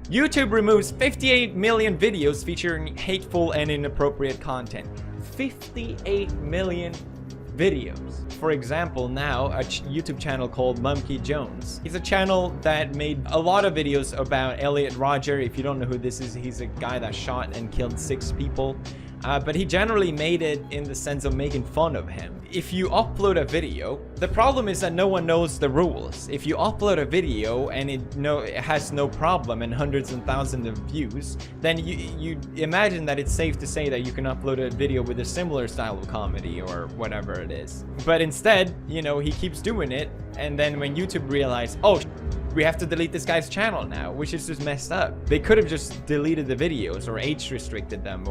YouTube removes 58 million videos featuring hateful and inappropriate content. 58 million videos. For example, now a YouTube channel called Monkey Jones. He's a channel that made a lot of videos about Elliot Rodger. If you don't know who this is, he's a guy that shot and killed 6 people. But he generally made it in the sense of making fun of him. If you upload a video, the problem is that no one knows the rules. If you upload a video and it has no problem and hundreds and thousands of views, then you imagine that it's safe to say that you can upload a video with a similar style of comedy or whatever it is. But instead, you know, he keeps doing it, and then when YouTube realized, oh, we have to delete this guy's channel now, which is just messed up. They could have just deleted the videos or age restricted them,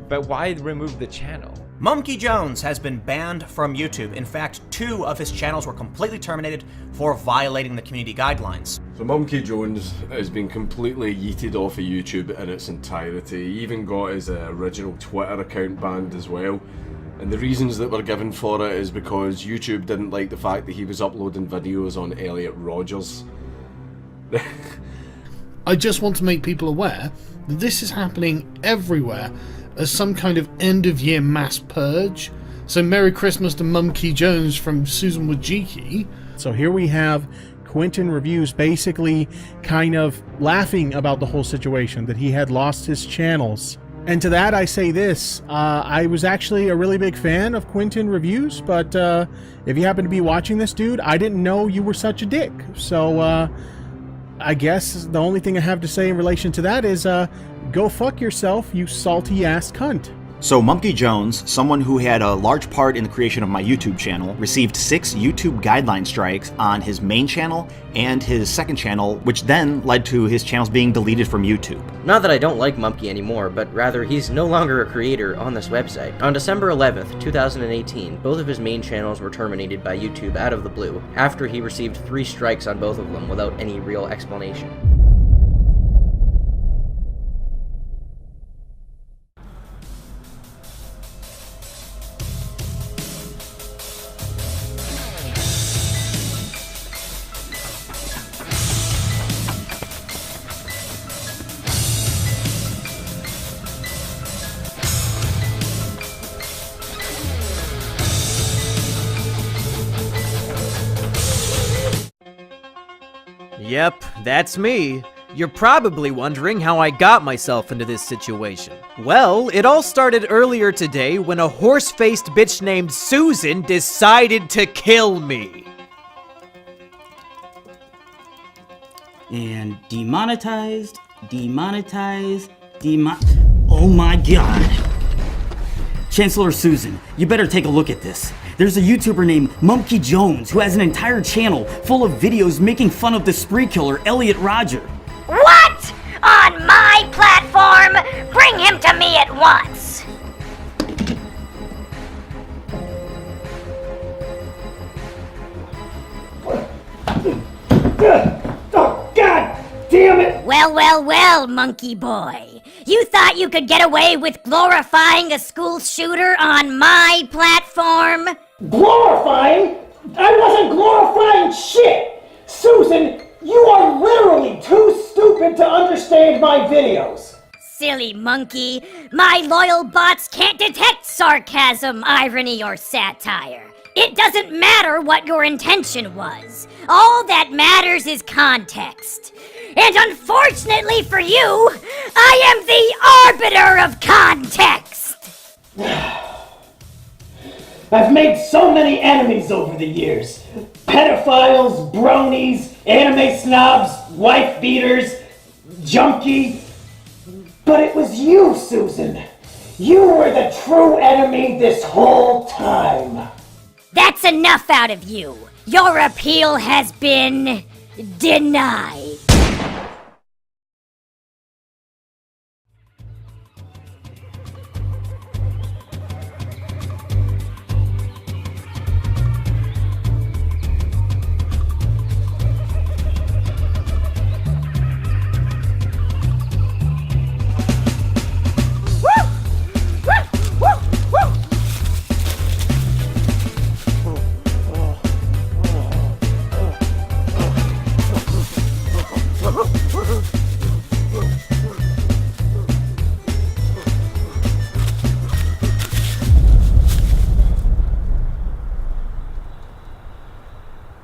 but why remove the channel? Monkey Jones has been banned from YouTube. In fact, 2 of his channels were completely terminated for violating the community guidelines. So Monkey Jones has been completely yeeted off of YouTube in its entirety. He even got his original Twitter account banned as well. And the reasons that were given for it is because YouTube didn't like the fact that he was uploading videos on Elliot Rodgers. I just want to make people aware that this is happening everywhere as some kind of end-of-year mass purge. So Merry Christmas to Monkey Jones from Susan Wojcicki. So here we have Quentin Reviews basically kind of laughing about the whole situation, that he had lost his channels. And to that I say this, I was actually a really big fan of Quentin Reviews, but if you happen to be watching this, dude, I didn't know you were such a dick. So I guess the only thing I have to say in relation to that is go fuck yourself, you salty ass cunt. So Monkey Jones, someone who had a large part in the creation of my YouTube channel, received 6 YouTube guideline strikes on his main channel and his second channel, which then led to his channels being deleted from YouTube. Not that I don't like Monkey anymore, but rather he's no longer a creator on this website. On December 11th, 2018, both of his main channels were terminated by YouTube out of the blue, after he received 3 strikes on both of them without any real explanation. Yep, that's me. You're probably wondering how I got myself into this situation. Well, it all started earlier today when a horse-faced bitch named Susan decided to kill me. And demonetized, oh my god. Chancellor Susan, you better take a look at this. There's a YouTuber named Monkey Jones who has an entire channel full of videos making fun of the spree killer Elliot Rodger. What? On my platform? Bring him to me at once! Oh, God damn it! Well, monkey boy. You thought you could get away with glorifying a school shooter on my platform? Glorifying? I wasn't glorifying shit! Susan, you are literally too stupid to understand my videos. Silly monkey. My loyal bots can't detect sarcasm, irony, or satire. It doesn't matter what your intention was. All that matters is context. And unfortunately for you, I am the arbiter of context! I've made so many enemies over the years. Pedophiles, bronies, anime snobs, wife beaters, junkie. But it was you, Susan. You were the true enemy this whole time. That's enough out of you. Your appeal has been denied.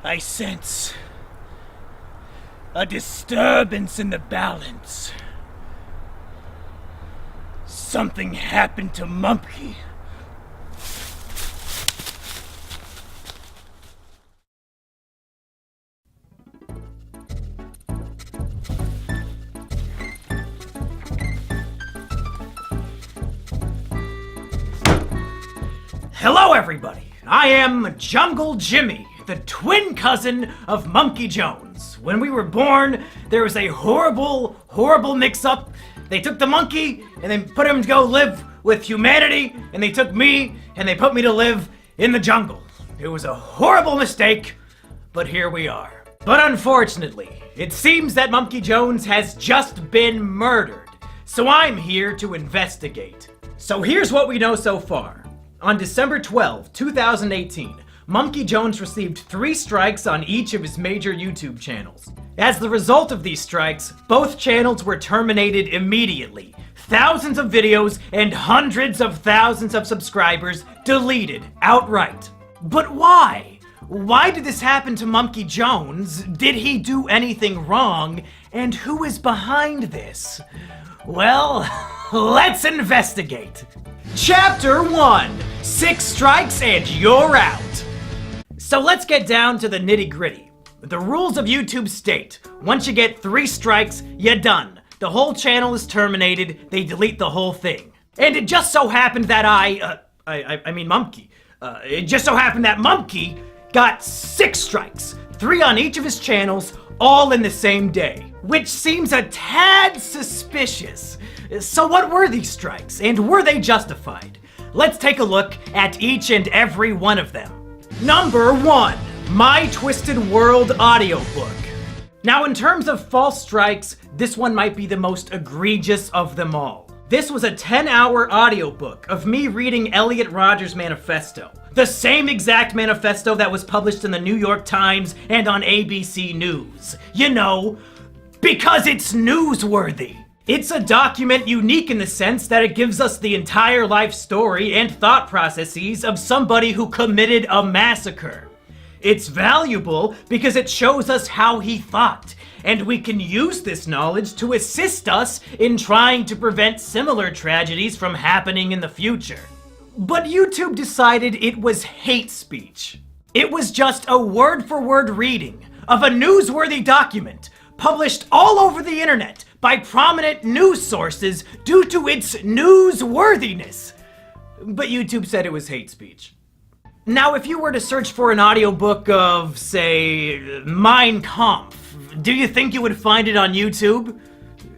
I sense a disturbance in the balance. Something happened to Mumpy. Hello, everybody. I am Jungle Jimmy, the twin cousin of Monkey Jones. When we were born, there was a horrible, horrible mix-up. They took the monkey and then put him to go live with humanity, and they took me and they put me to live in the jungle. It was a horrible mistake, but here we are. But unfortunately, it seems that Monkey Jones has just been murdered, so I'm here to investigate. So here's what we know so far. On December 12, 2018, Monkey Jones received 3 strikes on each of his major YouTube channels. As the result of these strikes, both channels were terminated immediately. Thousands of videos and hundreds of thousands of subscribers deleted outright. But why? Why did this happen to Monkey Jones? Did he do anything wrong? And who is behind this? Well, let's investigate. Chapter 1, 6 strikes and you're out. So let's get down to the nitty-gritty. The rules of YouTube state, once you get 3 strikes, you're done. The whole channel is terminated, they delete the whole thing. And it just so happened that Monkey. It just so happened that Monkey got 6 strikes, 3 on each of his channels, all in the same day. Which seems a tad suspicious. So what were these strikes, and were they justified? Let's take a look at each and every one of them. Number 1, My Twisted World audiobook. Now in terms of false strikes, this one might be the most egregious of them all. This was a 10-hour audiobook of me reading Elliot Rodgers' manifesto. The same exact manifesto that was published in the New York Times and on ABC News. You know, because it's newsworthy. It's a document unique in the sense that it gives us the entire life story and thought processes of somebody who committed a massacre. It's valuable because it shows us how he thought, and we can use this knowledge to assist us in trying to prevent similar tragedies from happening in the future. But YouTube decided it was hate speech. It was just a word-for-word reading of a newsworthy document published all over the internet by prominent news sources due to its newsworthiness. But YouTube said it was hate speech. Now, if you were to search for an audiobook of, say, Mein Kampf, do you think you would find it on YouTube?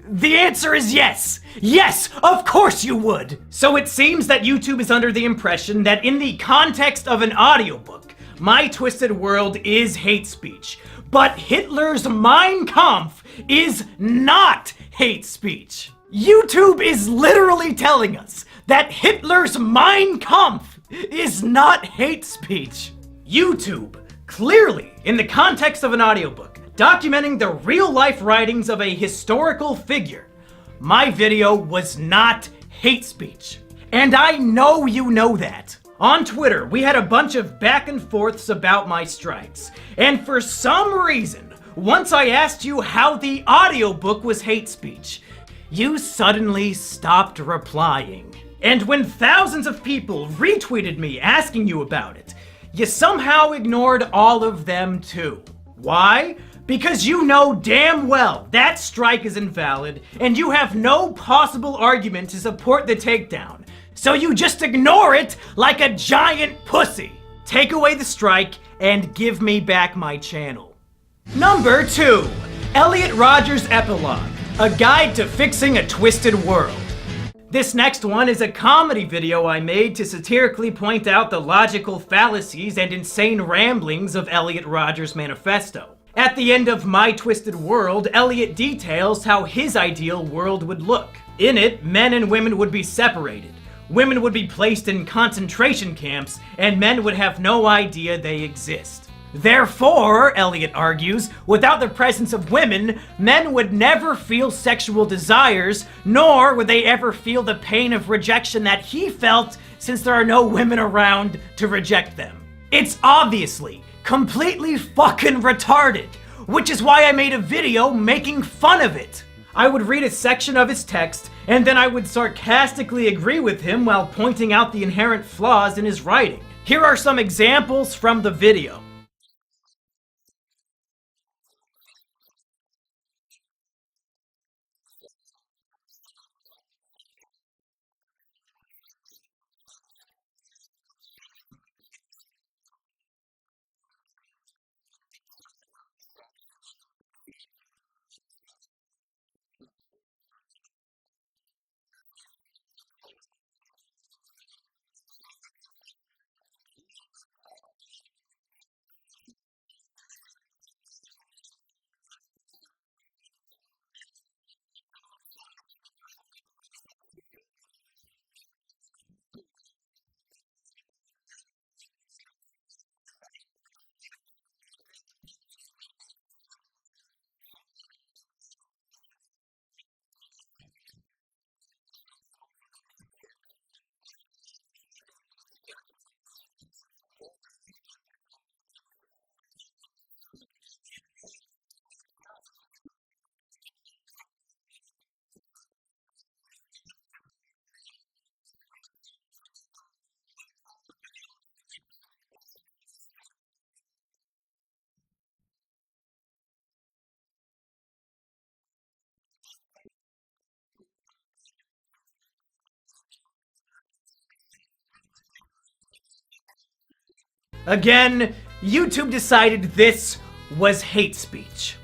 The answer is yes! Yes, of course you would! So it seems that YouTube is under the impression that in the context of an audiobook, My Twisted World is hate speech. But Hitler's Mein Kampf is not hate speech. YouTube is literally telling us that Hitler's Mein Kampf is not hate speech. YouTube, clearly, in the context of an audiobook, documenting the real-life writings of a historical figure, my video was not hate speech. And I know you know that. On Twitter, we had a bunch of back and forths about my strikes. And for some reason, once I asked you how the audiobook was hate speech, you suddenly stopped replying. And when thousands of people retweeted me asking you about it, you somehow ignored all of them too. Why? Because you know damn well that strike is invalid, and you have no possible argument to support the takedown. So you just ignore it like a giant pussy. Take away the strike and give me back my channel. Number 2, Elliot Rodgers' Epilogue, a guide to fixing a twisted world. This next one is a comedy video I made to satirically point out the logical fallacies and insane ramblings of Elliot Rodgers' manifesto. At the end of My Twisted World, Elliot details how his ideal world would look. In it, men and women would be separated. Women would be placed in concentration camps, and men would have no idea they exist. Therefore, Elliot argues, without the presence of women, men would never feel sexual desires, nor would they ever feel the pain of rejection that he felt since there are no women around to reject them. It's obviously completely fucking retarded, which is why I made a video making fun of it. I would read a section of his text, and then I would sarcastically agree with him while pointing out the inherent flaws in his writing. Here are some examples from the video. Again, YouTube decided this was hate speech.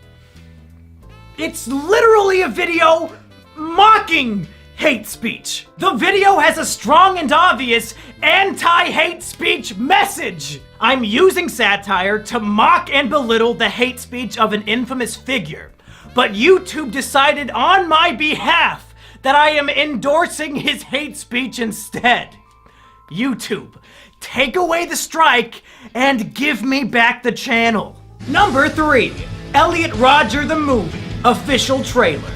It's literally a video mocking hate speech. The video has a strong and obvious anti-hate speech message. I'm using satire to mock and belittle the hate speech of an infamous figure, but YouTube decided on my behalf that I am endorsing his hate speech instead. YouTube, take away the strike and give me back the channel. Number 3, Elliot Rodger the Movie, official trailer.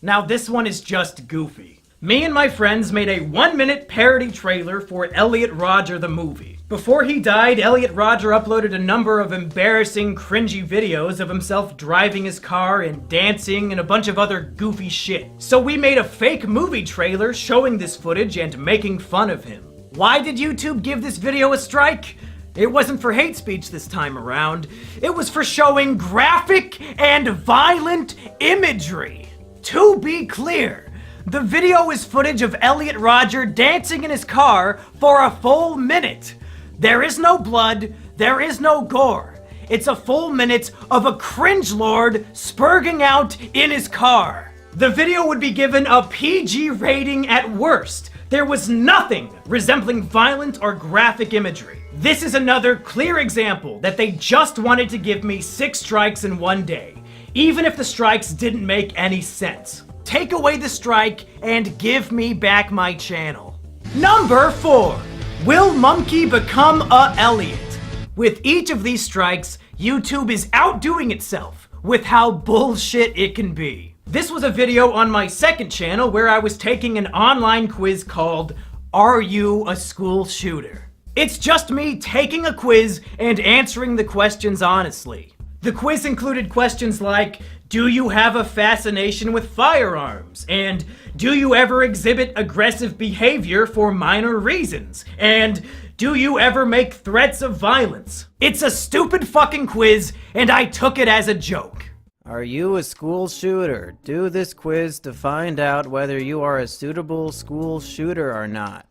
Now this one is just goofy. Me and my friends made a 1-minute parody trailer for Elliot Rodger the Movie. Before he died, Elliot Rodger uploaded a number of embarrassing, cringy videos of himself driving his car and dancing and a bunch of other goofy shit. So we made a fake movie trailer showing this footage and making fun of him. Why did YouTube give this video a strike? It wasn't for hate speech this time around. It was for showing graphic and violent imagery. To be clear, the video is footage of Elliot Rodger dancing in his car for a full minute. There is no blood, there is no gore. It's a full minute of a cringe-lord spurging out in his car. The video would be given a PG rating at worst. There was nothing resembling violent or graphic imagery. This is another clear example that they just wanted to give me 6 strikes in one day, even if the strikes didn't make any sense. Take away the strike and give me back my channel. Number 4, will Monkey become a Elliot? With each of these strikes, YouTube is outdoing itself with how bullshit it can be. This was a video on my second channel where I was taking an online quiz called Are You a School Shooter? It's just me taking a quiz and answering the questions honestly. The quiz included questions like, do you have a fascination with firearms? And do you ever exhibit aggressive behavior for minor reasons? And do you ever make threats of violence? It's a stupid fucking quiz, and I took it as a joke. Are you a school shooter? Do this quiz to find out whether you are a suitable school shooter or not.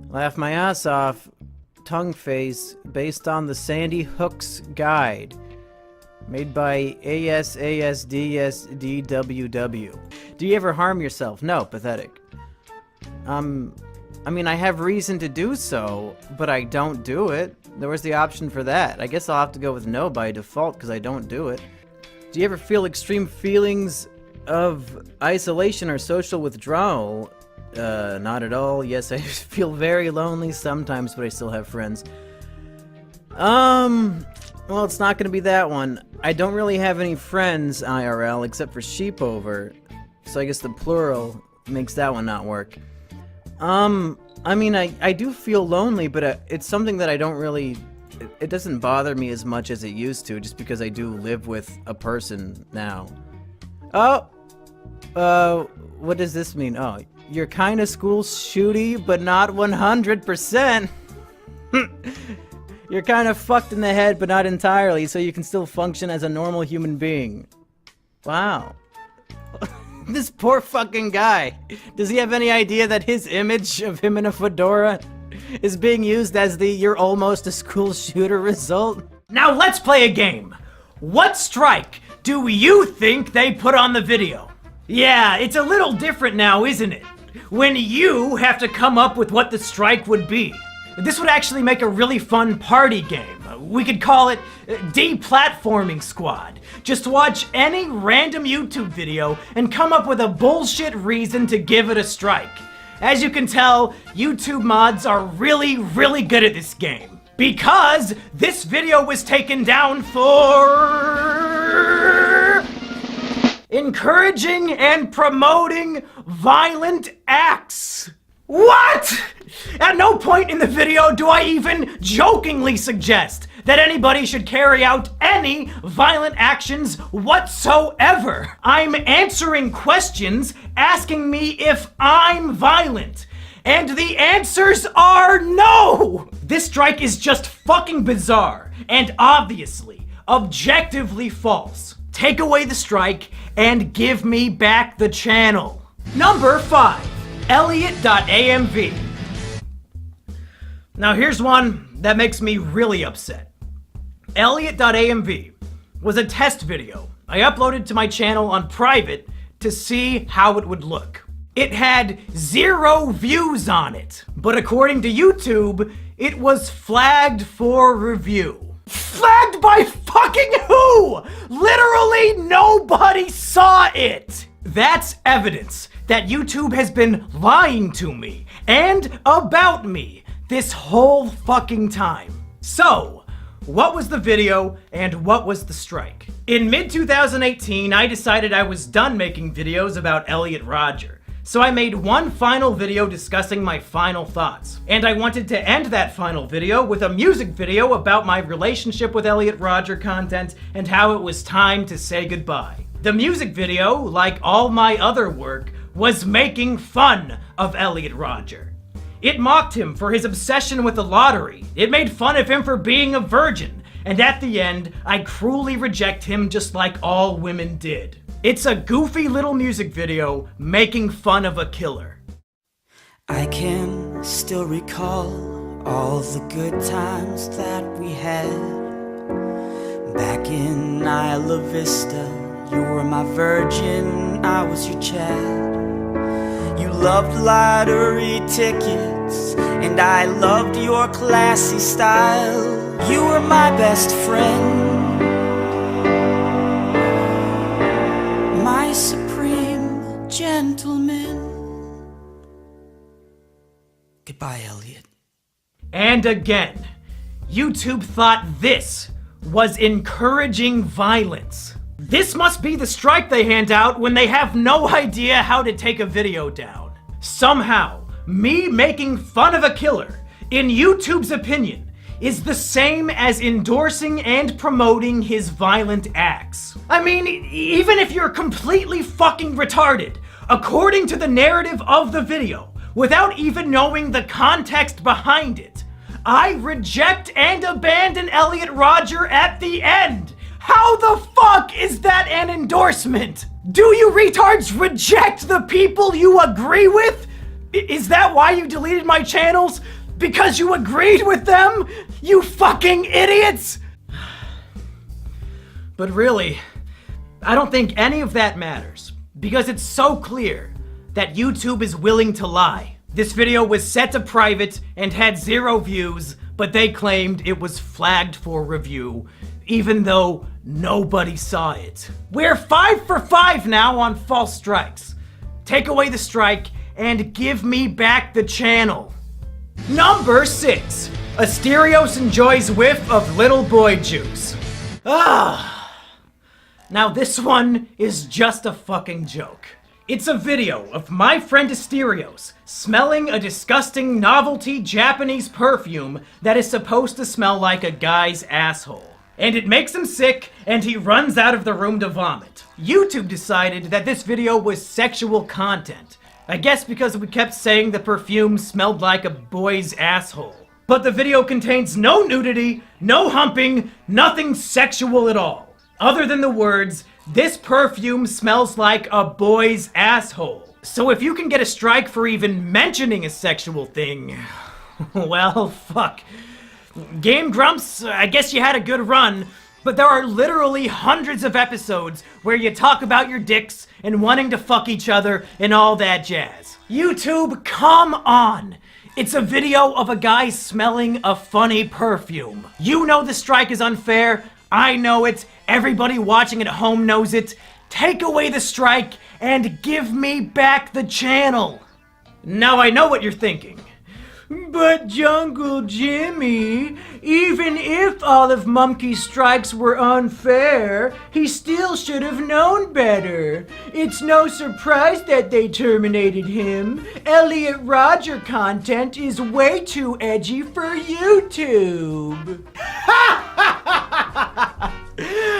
Laugh my ass off, tongue face, based on the Sandy Hook's guide. Made by ASASDSDWW. Do you ever harm yourself? No, pathetic. I mean, I have reason to do so, but I don't do it. There was the option for that. I guess I'll have to go with no by default because I don't do it. Do you ever feel extreme feelings of isolation or social withdrawal? Not at all. Yes, I feel very lonely sometimes, but I still have friends. Well, it's not gonna be that one. I don't really have any friends IRL except for Sheepover, so I guess the plural makes that one not work. I mean, I do feel lonely, but it's something that I don't really it doesn't bother me as much as it used to, just because I do live with a person now. Oh! What does this mean? Oh, you're kinda school shooty, but not 100%. You're kind of fucked in the head, but not entirely, so you can still function as a normal human being. Wow. This poor fucking guy. Does he have any idea that his image of him in a fedora is being used as the "you're almost a school shooter" result? Now let's play a game. What strike do you think they put on the video? Yeah, it's a little different now, isn't it? When you have to come up with what the strike would be. This would actually make a really fun party game. We could call it Deplatforming Squad. Just watch any random YouTube video and come up with a bullshit reason to give it a strike. As you can tell, YouTube mods are really, really good at this game. Because this video was taken down for encouraging and promoting violent acts. What? At no point in the video do I even jokingly suggest that anybody should carry out any violent actions whatsoever. I'm answering questions asking me if I'm violent. And the answers are no! This strike is just fucking bizarre and obviously, objectively false. Take away the strike and give me back the channel. Number 5. Elliot.amv. Now here's one that makes me really upset. Elliot.amv was a test video I uploaded to my channel on private to see how it would look. It had 0 views on it, but according to YouTube, it was flagged for review. Flagged by fucking who? Literally nobody saw it! That's evidence that YouTube has been lying to me and about me this whole fucking time. So, what was the video and what was the strike? In mid-2018, I decided I was done making videos about Elliot Rodger. So I made one final video discussing my final thoughts. And I wanted to end that final video with a music video about my relationship with Elliot Rodger content and how it was time to say goodbye. The music video, like all my other work, was making fun of Elliot Rodger. It mocked him for his obsession with the lottery. It made fun of him for being a virgin. And at the end, I cruelly reject him just like all women did. It's a goofy little music video making fun of a killer. I can still recall all the good times that we had. Back in Isla Vista, you were my virgin, I was your Chad. You loved lottery tickets, and I loved your classy style. You were my best friend, my supreme gentleman. Goodbye, Elliot. And again, YouTube thought this was encouraging violence. This must be the strike they hand out when they have no idea how to take a video down. Somehow, me making fun of a killer, in YouTube's opinion, is the same as endorsing and promoting his violent acts. I mean, even if you're completely fucking retarded, according to the narrative of the video, without even knowing the context behind it, I reject and abandon Elliot Rodger at the end. How the fuck is that an endorsement? Do you retards reject the people you agree with? Is that why you deleted my channels? Because you agreed with them? You fucking idiots! But really, I don't think any of that matters, because it's so clear that YouTube is willing to lie. This video was set to private and had 0 views, but they claimed it was flagged for review, even though nobody saw it. We're 5 for 5 now on false strikes. Take away the strike and give me back the channel. Number 6. Asterios enjoys whiff of little boy juice. Now this one is just a fucking joke. It's a video of my friend Asterios smelling a disgusting novelty Japanese perfume that is supposed to smell like a guy's asshole. And it makes him sick, and he runs out of the room to vomit. YouTube decided that this video was sexual content. I guess because we kept saying the perfume smelled like a boy's asshole. But the video contains no nudity, no humping, nothing sexual at all. Other than the words, "This perfume smells like a boy's asshole." So if you can get a strike for even mentioning a sexual thing, well, fuck. Game Grumps, I guess you had a good run, but there are literally hundreds of episodes where you talk about your dicks and wanting to fuck each other and all that jazz. YouTube, come on! It's a video of a guy smelling a funny perfume. You know the strike is unfair. I know it. Everybody watching at home knows it. Take away the strike and give me back the channel. Now I know what you're thinking. But Jungle Jimmy, even if all of Mumkey's strikes were unfair, he still should have known better. It's no surprise that they terminated him. Elliot Rodger content is way too edgy for YouTube.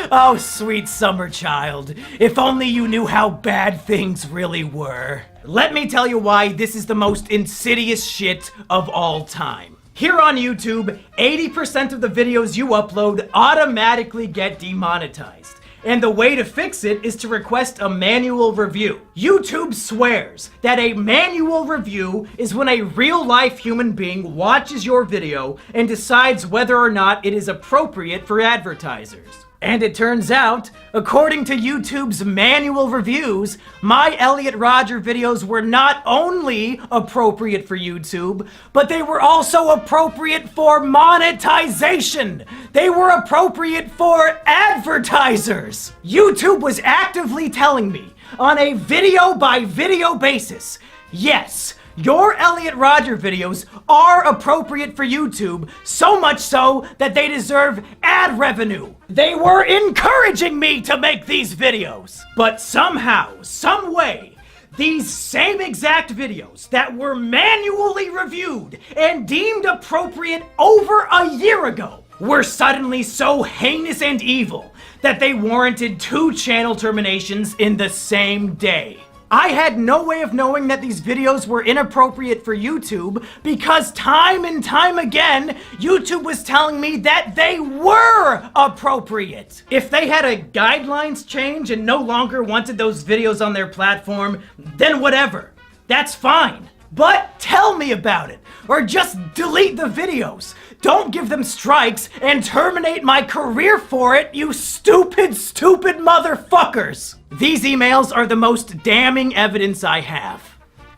Oh, sweet summer child. If only you knew how bad things really were. Let me tell you why this is the most insidious shit of all time. Here on YouTube, 80% of the videos you upload automatically get demonetized. And the way to fix it is to request a manual review. YouTube swears that a manual review is when a real-life human being watches your video and decides whether or not it is appropriate for advertisers. And it turns out, according to YouTube's manual reviews, my Elliot Rodger videos were not only appropriate for YouTube, but they were also appropriate for monetization. They were appropriate for advertisers. YouTube was actively telling me on a video-by-video basis, yes, your Elliot Rodger videos are appropriate for YouTube, so much so that they deserve ad revenue. They were encouraging me to make these videos. But somehow, some way, these same exact videos that were manually reviewed and deemed appropriate over a year ago were suddenly so heinous and evil that they warranted 2 channel terminations in the same day. I had no way of knowing that these videos were inappropriate for YouTube because time and time again, YouTube was telling me that they were appropriate. If they had a guidelines change and no longer wanted those videos on their platform, then whatever. That's fine. But tell me about it, or just delete the videos. Don't give them strikes and terminate my career for it, you stupid, stupid motherfuckers! These emails are the most damning evidence I have.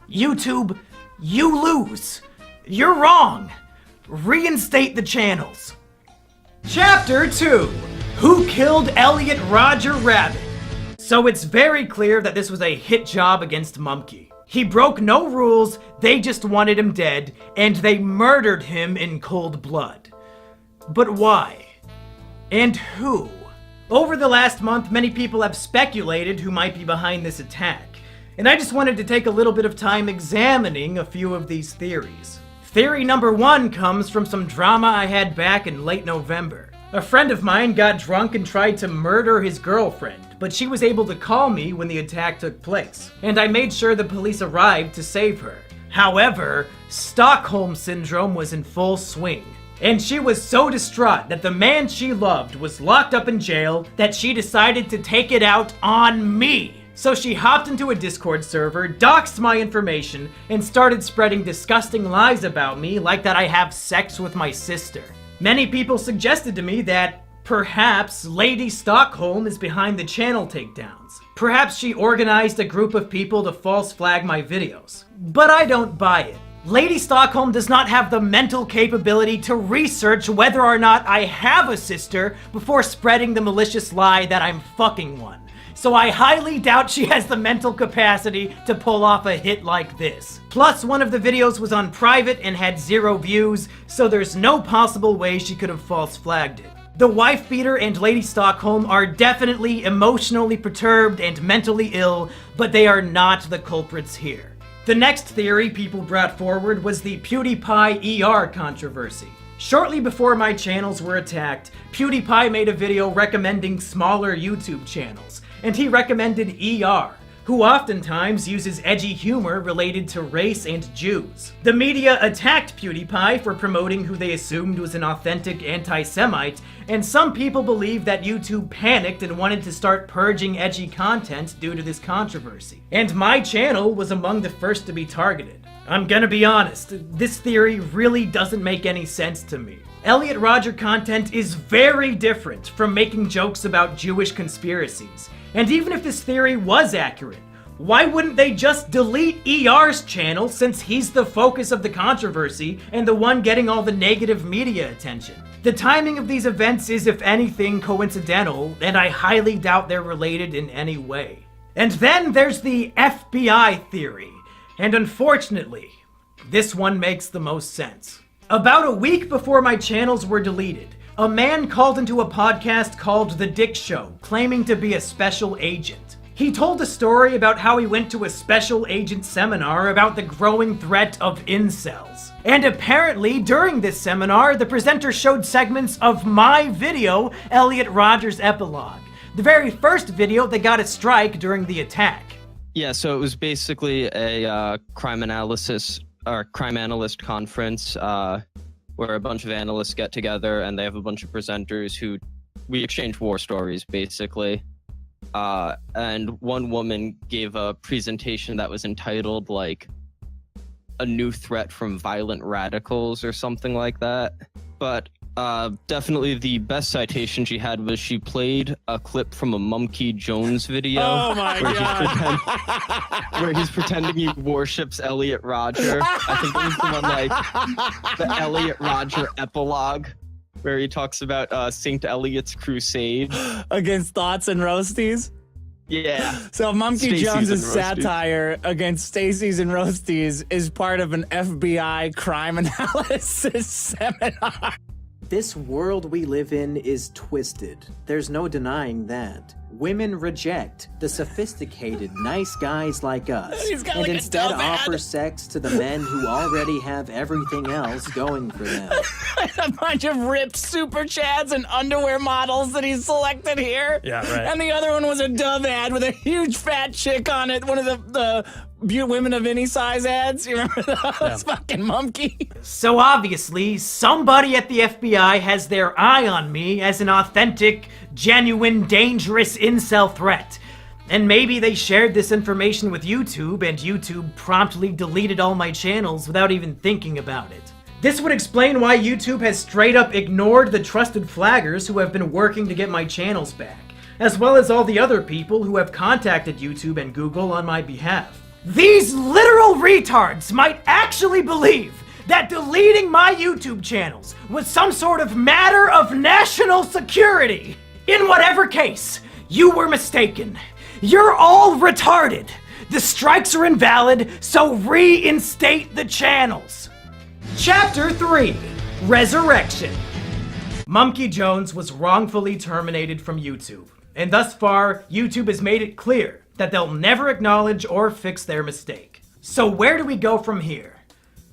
YouTube, you lose. You're wrong. Reinstate the channels. Chapter 2. Who Killed Elliot Rodger Rabbit? So it's very clear that this was a hit job against Mumkey. He broke no rules, they just wanted him dead, and they murdered him in cold blood. But why? And who? Over the last month, many people have speculated who might be behind this attack, and I just wanted to take a little bit of time examining a few of these theories. Theory number 1 comes from some drama I had back in late November. A friend of mine got drunk and tried to murder his girlfriend, but she was able to call me when the attack took place, and I made sure the police arrived to save her. However, Stockholm Syndrome was in full swing, and she was so distraught that the man she loved was locked up in jail that she decided to take it out on me. So she hopped into a Discord server, doxed my information, and started spreading disgusting lies about me, like that I have sex with my sister. Many people suggested to me that perhaps Lady Stockholm is behind the channel takedowns. Perhaps she organized a group of people to false flag my videos. But I don't buy it. Lady Stockholm does not have the mental capability to research whether or not I have a sister before spreading the malicious lie that I'm fucking one. So I highly doubt she has the mental capacity to pull off a hit like this. Plus, one of the videos was on private and had 0 views, so there's no possible way she could have false flagged it. The wife beater and Lady Stockholm are definitely emotionally perturbed and mentally ill, but they are not the culprits here. The next theory people brought forward was the PewDiePie ER controversy. Shortly before my channels were attacked, PewDiePie made a video recommending smaller YouTube channels, and he recommended ER, who oftentimes uses edgy humor related to race and Jews. The media attacked PewDiePie for promoting who they assumed was an authentic anti-Semite, and some people believe that YouTube panicked and wanted to start purging edgy content due to this controversy. And my channel was among the first to be targeted. I'm gonna be honest, this theory really doesn't make any sense to me. Elliot Rodger content is very different from making jokes about Jewish conspiracies. And even if this theory was accurate, why wouldn't they just delete ER's channel since he's the focus of the controversy and the one getting all the negative media attention? The timing of these events is, if anything, coincidental, and I highly doubt they're related in any way. And then there's the FBI theory. And unfortunately, this one makes the most sense. About a week before my channels were deleted, a man called into a podcast called The Dick Show, claiming to be a special agent. He told a story about how he went to a special agent seminar about the growing threat of incels. And apparently, during this seminar, the presenter showed segments of my video, Elliot Rodger's Epilogue, the very first video that got a strike during the attack. Yeah, so it was basically a crime analyst conference where a bunch of analysts get together and they have a bunch of presenters who we exchange war stories, basically. And one woman gave a presentation that was entitled, like, A New Threat from Violent Radicals or something like that. But definitely the best citation she had was she played a clip from a Mumkey Jones video. Oh my god! Where he's pretending he worships Elliot Rodger. I think it was the one like the Elliot Rodger epilogue, where he talks about Saint Elliot's crusade against thoughts and roasties. Yeah. So Mumkey Stacey's Jones's and Roasties. satire against Stacey's and Roasties is part of an FBI crime analysis seminar. This world we live in is twisted. There's no denying that. Women reject the sophisticated, nice guys like us, He's got and like a instead dumb ad. offer sex to the men who already have everything else going for them. A bunch of ripped super chads and underwear models that he's selected here. Yeah, right. And the other one was a Dove ad with a huge fat chick on it. One of the women of any size ads. You remember those? Fucking Mumkey. So obviously, somebody at the FBI has their eye on me as an authentic, genuine, dangerous incel threat. And maybe they shared this information with YouTube, and YouTube promptly deleted all my channels without even thinking about it. This would explain why YouTube has straight up ignored the trusted flaggers who have been working to get my channels back, as well as all the other people who have contacted YouTube and Google on my behalf. These literal retards might actually believe that deleting my YouTube channels was some sort of matter of national security. In whatever case, you were mistaken. You're all retarded. The strikes are invalid, so reinstate the channels. Chapter 3, Resurrection. Mumkey Jones was wrongfully terminated from YouTube, and thus far, YouTube has made it clear that they'll never acknowledge or fix their mistake. So where do we go from here?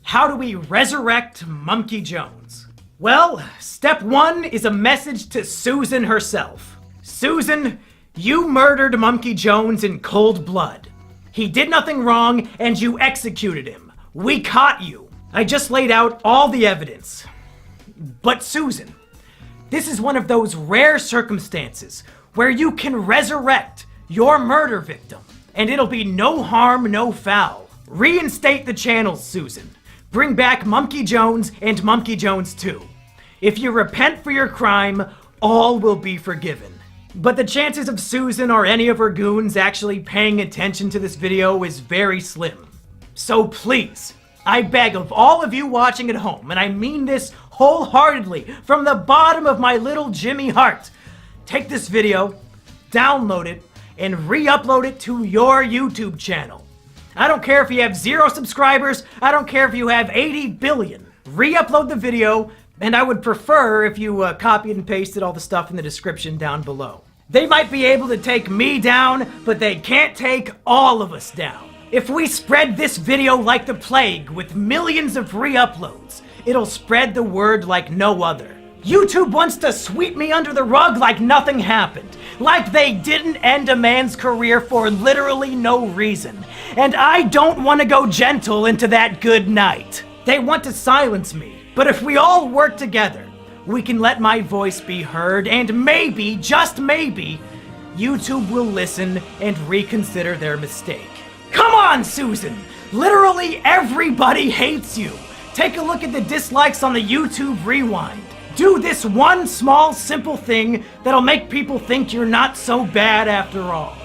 How do we resurrect Mumkey Jones? Well, step 1 is a message to Susan herself. Susan, you murdered Mumkey Jones in cold blood. He did nothing wrong, and you executed him. We caught you. I just laid out all the evidence. But Susan, this is one of those rare circumstances where you can resurrect your murder victim, and it'll be no harm, no foul. Reinstate the channels, Susan. Bring back Mumkey Jones and Mumkey Jones 2. If you repent for your crime, all will be forgiven. But the chances of Susan or any of her goons actually paying attention to this video is very slim. So please, I beg of all of you watching at home, and I mean this wholeheartedly from the bottom of my little Jimmy heart, take this video, download it, and re-upload it to your YouTube channel. I don't care if you have 0 subscribers, I don't care if you have 80 billion. Re-upload the video, And I would prefer if you copied and pasted all the stuff in the description down below. They might be able to take me down, but they can't take all of us down. If we spread this video like the plague with millions of re-uploads, it'll spread the word like no other. YouTube wants to sweep me under the rug like nothing happened, like they didn't end a man's career for literally no reason. And I don't want to go gentle into that good night. They want to silence me, but if we all work together, we can let my voice be heard, and maybe, just maybe, YouTube will listen and reconsider their mistake. Come on, Susan! Literally everybody hates you! Take a look at the dislikes on the YouTube Rewind. Do this one small, simple thing that'll make people think you're not so bad after all.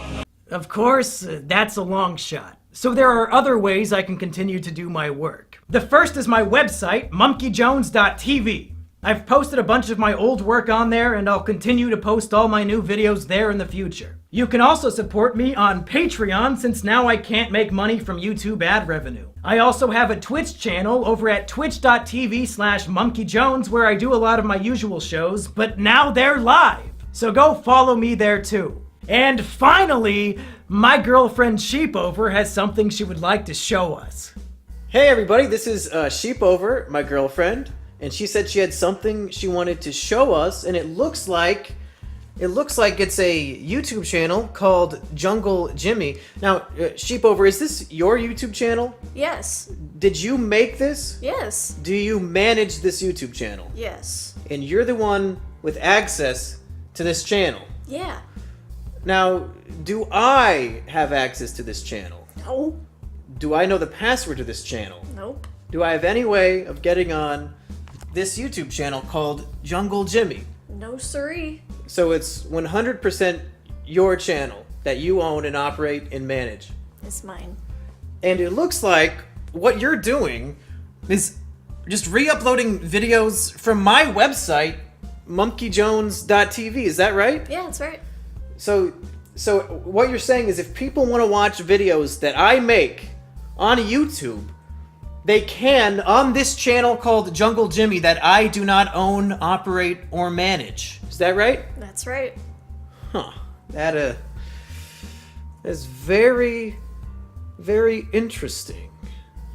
Of course, that's a long shot. So there are other ways I can continue to do my work. The first is my website, monkeyjones.tv. I've posted a bunch of my old work on there, and I'll continue to post all my new videos there in the future. You can also support me on Patreon, since now I can't make money from YouTube ad revenue. I also have a Twitch channel over at twitch.tv/monkeyjones where I do a lot of my usual shows, but now they're live. So go follow me there too. And finally, my girlfriend Sheepover has something she would like to show us. Hey everybody, this is Sheepover, my girlfriend, and she said she had something she wanted to show us, and it looks like it's a YouTube channel called Jungle Jimmy. Now, Sheepover, is this your YouTube channel? Yes. Did you make this? Yes. Do you manage this YouTube channel? Yes. And you're the one with access to this channel? Yeah. Now, do I have access to this channel? No. Do I know the password to this channel? Nope. Do I have any way of getting on this YouTube channel called Jungle Jimmy? No siree. So it's 100% your channel that you own and operate and manage. It's mine. And it looks like what you're doing is just re-uploading videos from my website, monkeyjones.tv. Is that right? Yeah, that's right. So what you're saying is if people want to watch videos that I make on YouTube, they can on this channel called Jungle Jimmy that I do not own, operate, or manage. Is that right? That's right. Huh. That is very, very interesting.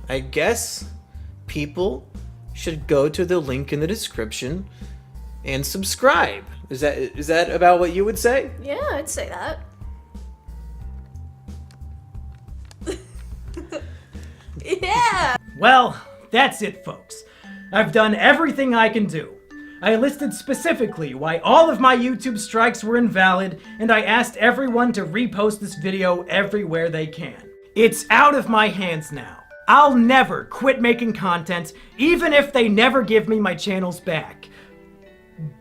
I guess people should go to the link in the description and subscribe. Is that about what you would say? Yeah, I'd say that. Yeah! Well, that's it, folks. I've done everything I can do. I listed specifically why all of my YouTube strikes were invalid, and I asked everyone to repost this video everywhere they can. It's out of my hands now. I'll never quit making content, even if they never give me my channels back.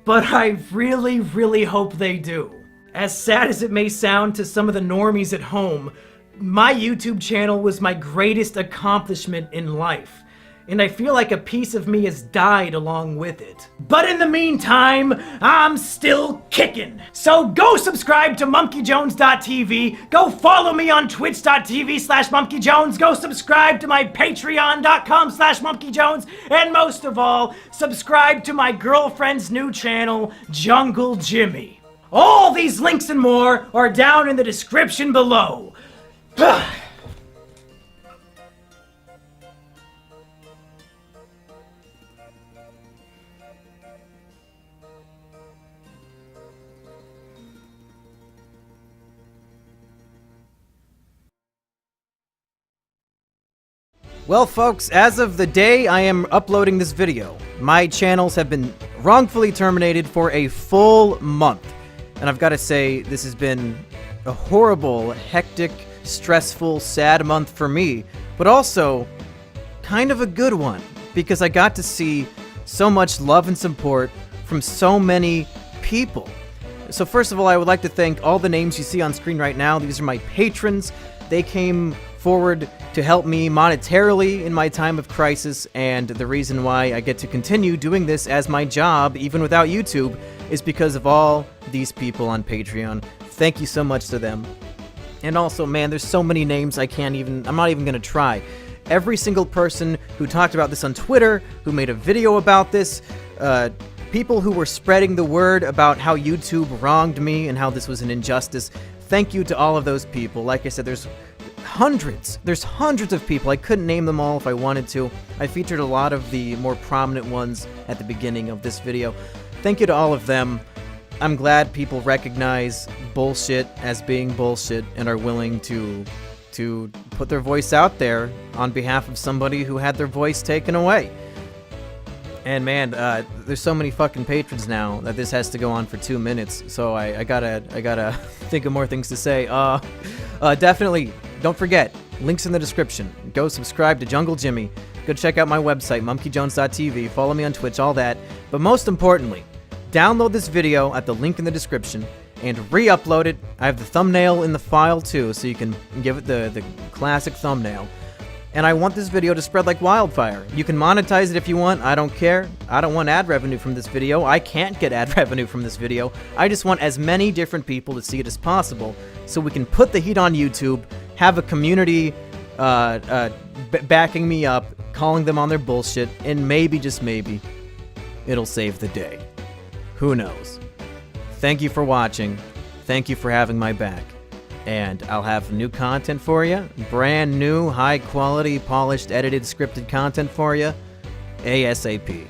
But I really, really hope they do. As sad as it may sound to some of the normies at home, my YouTube channel was my greatest accomplishment in life, and I feel like a piece of me has died along with it. But in the meantime, I'm still kicking. So go subscribe to monkeyjones.tv, go follow me on twitch.tv/monkeyjones, go subscribe to my patreon.com/monkeyjones, and most of all, subscribe to my girlfriend's new channel, Jungle Jimmy. All these links and more are down in the description below. Well, folks, as of the day I am uploading this video, my channels have been wrongfully terminated for a full month. And I've got to say, this has been a horrible, hectic, stressful, sad month for me, but also kind of a good one, because I got to see so much love and support from so many people. So first of all, I would like to thank all the names you see on screen right now. These are my patrons. They came forward to help me monetarily in my time of crisis, and the reason why I get to continue doing this as my job, even without YouTube, is because of all these people on Patreon. Thank you so much to them. And also, man, there's so many names I'm not even gonna try. every single person who talked about this on Twitter, who made a video about this, people who were spreading the word about how YouTube wronged me and how this was an injustice. Thank you to all of those people. Like I said, there's hundreds of people. I couldn't name them all if I wanted to. I featured a lot of the more prominent ones at the beginning of this video. Thank you to all of them. I'm glad people recognize bullshit as being bullshit and are willing to put their voice out there on behalf of somebody who had their voice taken away. And man, there's so many fucking patrons now that this has to go on for 2 minutes. So I gotta think of more things to say. Definitely, don't forget, links in the description. Go subscribe to Jungle Jimmy. Go check out my website, monkeyjones.tv. Follow me on Twitch, all that. But most importantly, download this video at the link in the description and re-upload it. I have the thumbnail in the file too, so you can give it the classic thumbnail. And I want this video to spread like wildfire. You can monetize it if you want, I don't care. I don't want ad revenue from this video. I can't get ad revenue from this video. I just want as many different people to see it as possible so we can put the heat on YouTube, have a community backing me up, calling them on their bullshit, and maybe, just maybe, it'll save the day. Who knows? Thank you for watching. Thank you for having my back. And I'll have new content for you. Brand new, high quality, polished, edited, scripted content for you. ASAP.